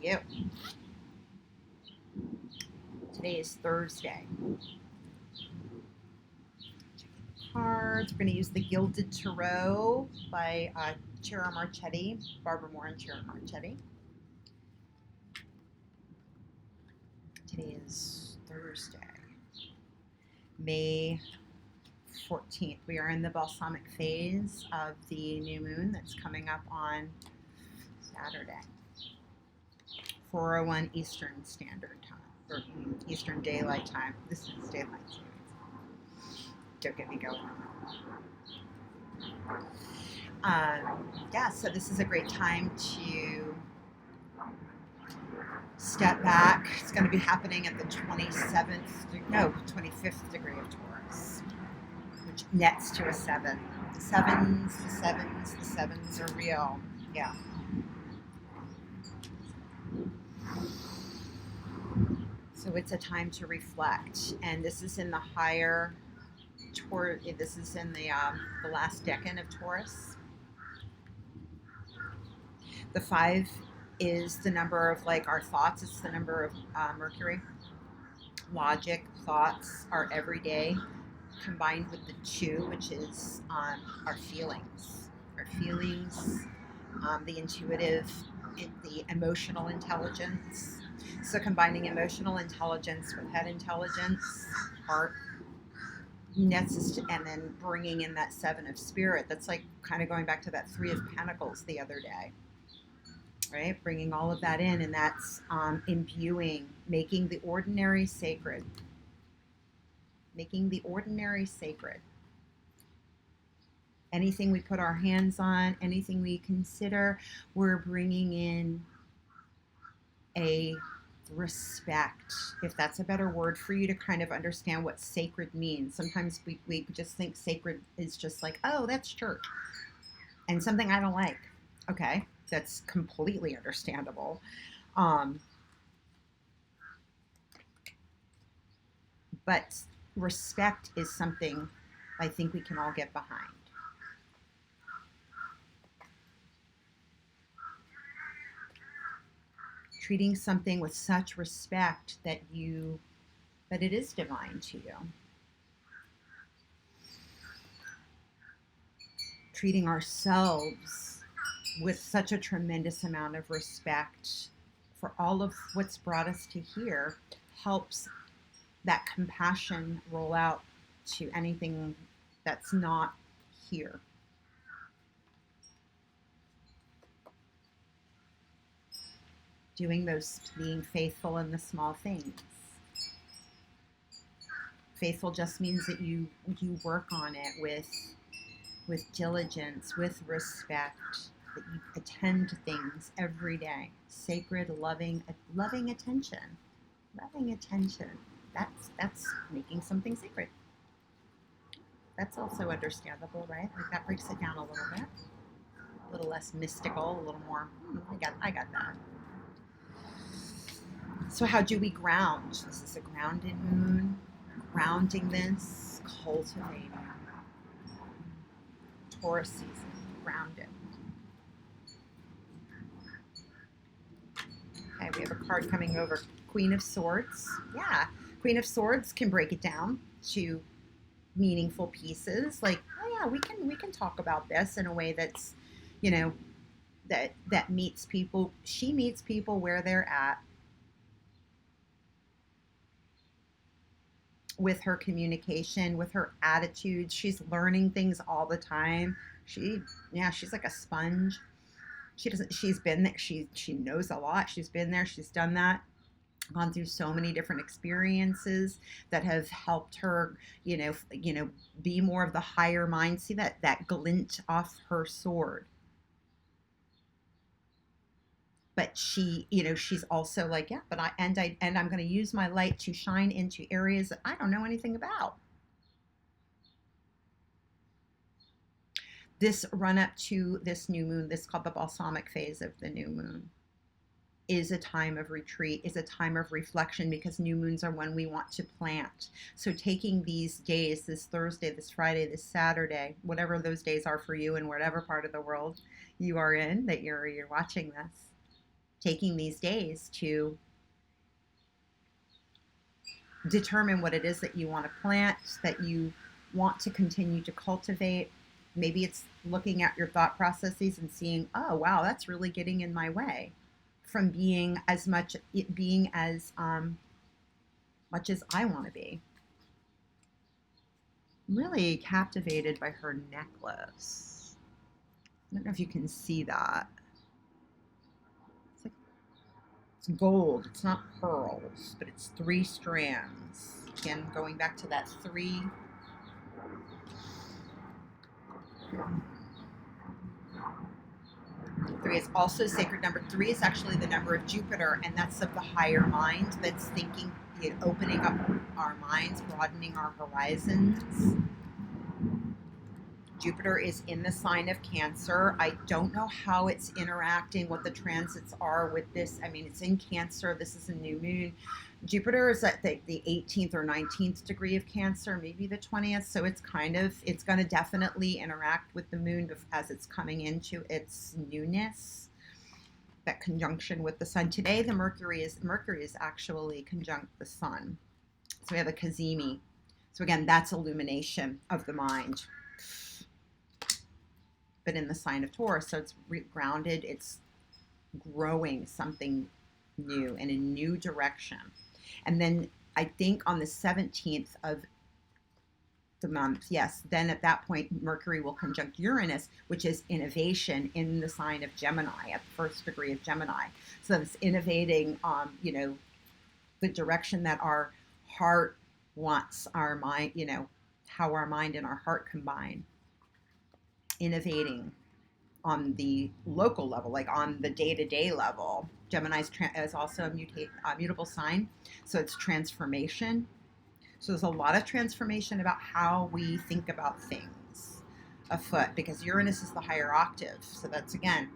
you. Today is Thursday. Cards. We're going to use the Gilded Tarot by Ciro Marchetti, Barbara Moore and Ciro Marchetti. Today is Thursday, May 14th. We are in the balsamic phase of the new moon that's coming up on Saturday, 4:01 Eastern Standard Time, or Eastern Daylight Time. This is Daylight Savings. Don't get me going on that. So this is a great time to step back. It's going to be happening at the 25th degree of Taurus, which nets to a 7. The sevens are real. Yeah. So it's a time to reflect, and this is in the higher Taurus. This is in the last decan of Taurus. The 5 is the number of like our thoughts. It's the number of Mercury. Logic, thoughts, our everyday, combined with the 2, which is our feelings. Our feelings, the intuitive, the emotional intelligence. So combining emotional intelligence with head intelligence, heart, and then bringing in that 7 of spirit. That's like kind of going back to that 3 of Pentacles the other day. Right? Bringing all of that in, and that's imbuing, making the ordinary sacred. Making the ordinary sacred. Anything we put our hands on, anything we consider, we're bringing in a respect, if that's a better word for you to kind of understand what sacred means. Sometimes we just think sacred is just like, oh, that's church. And something I don't like. Okay. That's completely understandable. But respect is something I think we can all get behind. Treating something with such respect that it is divine to you. Treating ourselves with such a tremendous amount of respect for all of what's brought us to here helps that compassion roll out to anything that's not here. Being faithful in the small things. Faithful just means that you work on it with diligence, with respect, that you attend to things every day. Sacred, loving attention. Loving attention. That's making something sacred. That's also understandable, right? Like that breaks it down a little bit. A little less mystical, a little more, I got that. So how do we ground? This is a grounded moon. Grounding this, cultivating. Taurus season, grounded. Okay, we have a card coming over. Queen of Swords. Yeah, Queen of Swords can break it down to meaningful pieces. Like, oh yeah, we can talk about this in a way that's, that meets people. She meets people where they're at with her communication, with her attitude. She's learning things all the time. She's like a sponge. She's been there. She knows a lot. She's been there. She's done that. Gone through so many different experiences that have helped her, be more of the higher mind. See that glint off her sword. But she's also like, yeah, but I'm going to use my light to shine into areas that I don't know anything about. This run up to this new moon, this is called the balsamic phase of the new moon, is a time of retreat, is a time of reflection, because new moons are when we want to plant. So taking these days, this Thursday, this Friday, this Saturday, whatever days are for you in whatever part of the world you are in that you're watching this, taking these days to determine what it is that you want to plant, that you want to continue to cultivate. Maybe it's looking at your thought processes and seeing, oh wow, that's really getting in my way from being as much much as I want to be. I'm really captivated by her necklace. I don't know if you can see that. It's like, it's gold. It's not pearls, but it's 3 strands. Again, going back to that 3. 3 is also a sacred number. 3 is actually the number of Jupiter, and that's of the higher mind that's thinking, opening up our minds, broadening our horizons. Jupiter is in the sign of Cancer. I don't know how it's interacting, what the transits are with this. I mean, it's in Cancer. This is a new moon. Jupiter is at the 18th or 19th degree of Cancer, maybe the 20th. So it's going to definitely interact with the moon as it's coming into its newness, that conjunction with the sun. Today, the Mercury is actually conjunct the sun. So we have a Cazimi. So again, that's illumination of the mind, but in the sign of Taurus. So it's grounded. It's growing something new in a new direction. And then I think on the 17th of the month, yes, then at that point, Mercury will conjunct Uranus, which is innovation in the sign of Gemini, at the 1st degree of Gemini. So it's innovating, the direction that our heart wants, our mind, how our mind and our heart combine. Innovating on the local level, like on the day-to-day level. Gemini is also a mutable sign, so it's transformation. So there's a lot of transformation about how we think about things afoot, because Uranus is the higher octave. So that's, again,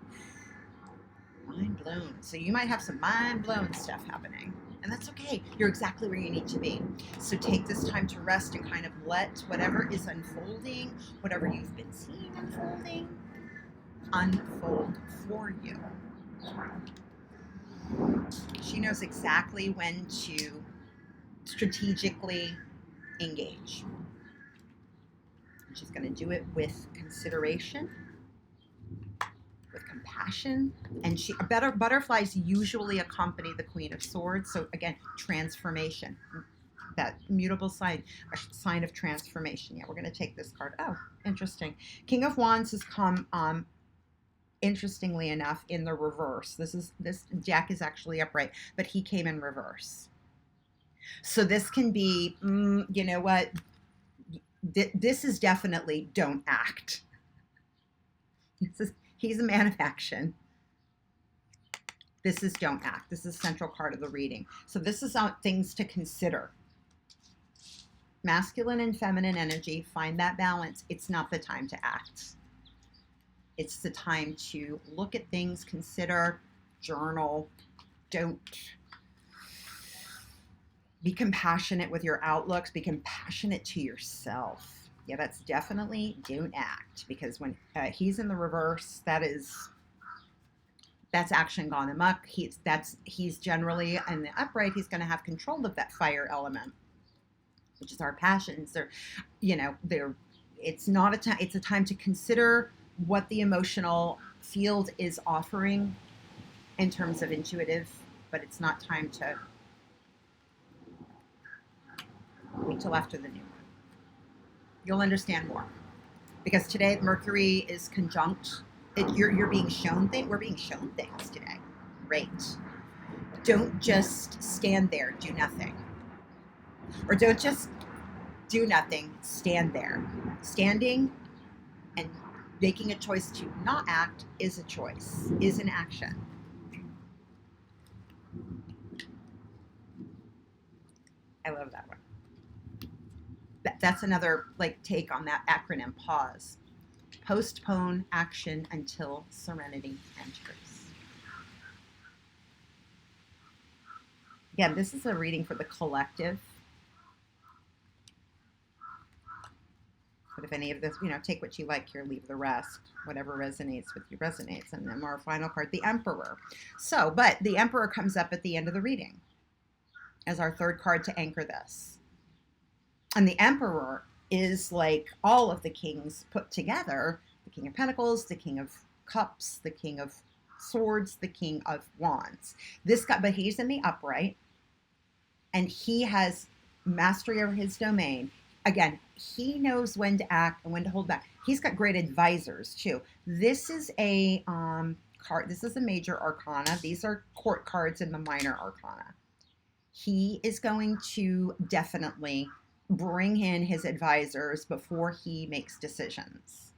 mind blown. So you might have some mind blown stuff happening, and that's okay. You're exactly where you need to be. So take this time to rest and kind of let whatever is unfolding, whatever you've been seeing unfolding, unfold for you. She knows exactly when to strategically engage. She's going to do it with consideration, with compassion, and butterflies usually accompany the Queen of Swords. So again, transformation, that mutable sign, a sign of transformation. Yeah, we're going to take this card. Oh, interesting. King of Wands has come interestingly enough, in the reverse. This Jack is actually upright, but he came in reverse. So this can be, you know what? This is definitely don't act. He's a man of action. This is don't act. This is central card of the reading. So this is things to consider. Masculine and feminine energy, find that balance. It's not the time to act. It's the time to look at things, consider, journal. Don't be compassionate with your outlooks. Be compassionate to yourself. Yeah, that's definitely don't act, because when he's in the reverse, that's action gone amok. He's generally in the upright. He's going to have control of that fire element, which is our passions. It's not a time. It's a time to consider what the emotional field is offering in terms of intuitive, but it's not time to wait till after the new one. You'll understand more, because today Mercury is conjunct. You're being shown things. We're being shown things today. Great. Don't just stand there, do nothing, or don't just do nothing. Stand there. Standing and making a choice to not act is a choice, is an action. I love that one. That's another take on that acronym, pause. Postpone action until serenity enters. Again, this is a reading for the collective. But if any of this, take what you like here, leave the rest. Whatever resonates with you resonates. And then our final card, the Emperor. So, but the Emperor comes up at the end of the reading as our third card to anchor this. And the Emperor is like all of the kings put together, the King of Pentacles, the King of Cups, the King of Swords, the King of Wands. This guy, but he's in the upright, and he has mastery over his domain. Again, he knows when to act and when to hold back. He's got great advisors too. This is a card. This is a major arcana. These are court cards in the minor arcana. He is going to definitely bring in his advisors before he makes decisions.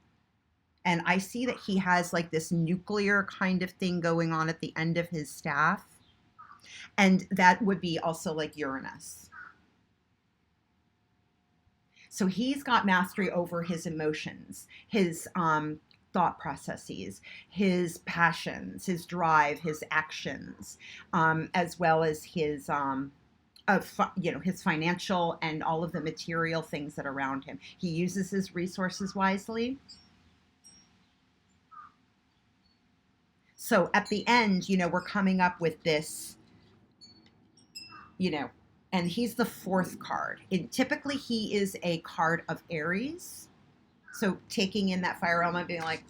And I see that he has like this nuclear kind of thing going on at the end of his staff. And that would be also like Uranus. So he's got mastery over his emotions, his thought processes, his passions, his drive, his actions, as well as his his financial and all of the material things that are around him. He uses his resources wisely. So at the end, we're coming up with this, and he's the fourth card. Typically, he is a card of Aries. So taking in that fire element, being like,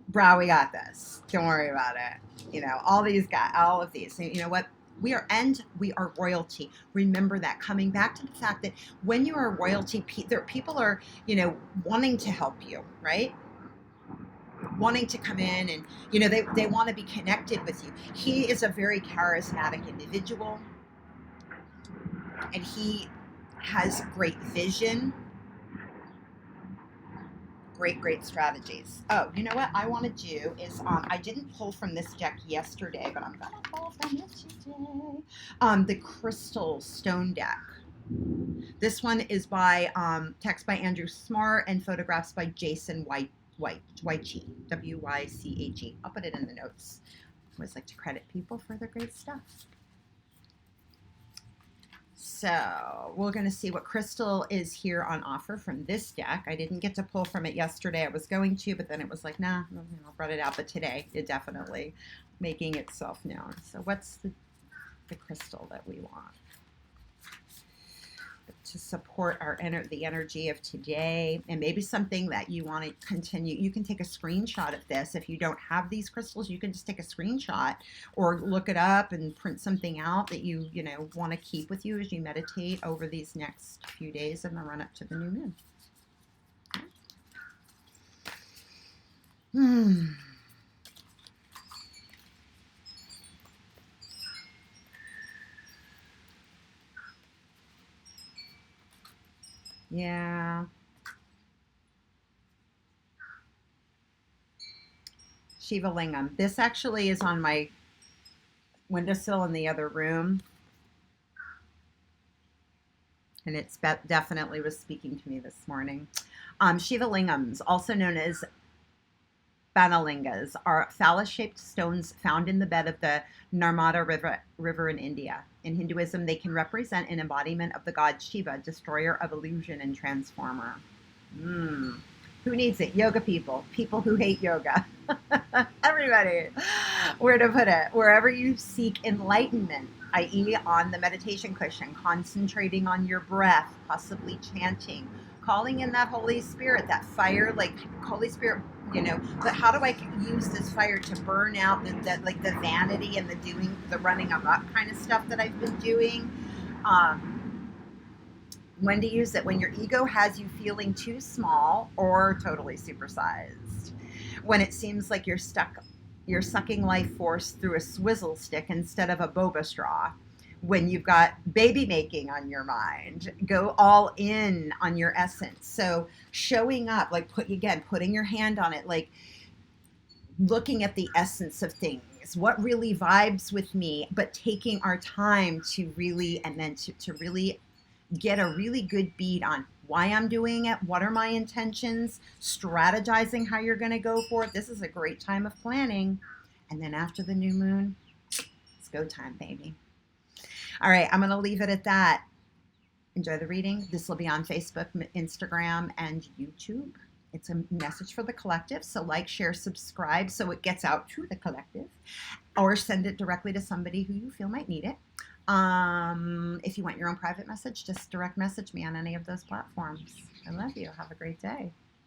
"Bro, we got this. Don't worry about it." All these guys, all of these. You know what? We are royalty. Remember that. Coming back to the fact that when you are royalty, people are, wanting to help you, right? Wanting to come in and, they want to be connected with you. He is a very charismatic individual, and he has great vision, great strategies. Oh, you know what I want to do is, I didn't pull from this deck yesterday, but I'm going to pull from it today. The Crystal Stone deck. This one is by, text by Andrew Smart and photographs by Jason Wyche, Wyche, W-Y-C-H-E. I'll put it in the notes. I always like to credit people for their great stuff. So we're going to see what crystal is here on offer from this deck. I didn't get to pull from it yesterday. I was going to, but then it was like, nah, I'll brought it out. But today, it definitely making itself known. So what's the crystal that we want to support the energy of today, and maybe something that you want to continue? You can take a screenshot of this. If you don't have these crystals, you can just take a screenshot or look it up and print something out that you want to keep with you as you meditate over these next few days in the run up to the new moon. Okay. Yeah. Shiva Lingam. This actually is on my windowsill in the other room. And it's definitely was speaking to me this morning. Shiva Lingams, also known as Banalingas, are phallus-shaped stones found in the bed of the Narmada River in India. In Hinduism, they can represent an embodiment of the god Shiva, destroyer of illusion and transformer. Who needs it? Yoga people who hate yoga. Everybody. Where to put it? Wherever you seek enlightenment, i.e. on the meditation cushion, concentrating on your breath, possibly chanting, calling in that Holy Spirit, that fire, like Holy Spirit, but how do I use this fire to burn out the vanity and the running amok kind of stuff that I've been doing? When to use it? When your ego has you feeling too small or totally supersized. When it seems like you're sucking life force through a swizzle stick instead of a boba straw. When you've got baby making on your mind, go all in on your essence. So showing up, like putting your hand on it, like looking at the essence of things, what really vibes with me, but taking our time to really, and then to really get a really good beat on why I'm doing it, what are my intentions, strategizing how you're going to go for it. This is a great time of planning. And then after the new moon, it's go time, baby. All right, I'm going to leave it at that. Enjoy the reading. This will be on Facebook, Instagram, and YouTube. It's a message for the collective. So like, share, subscribe so it gets out to the collective, or send it directly to somebody who you feel might need it. If you want your own private message, just direct message me on any of those platforms. I love you. Have a great day.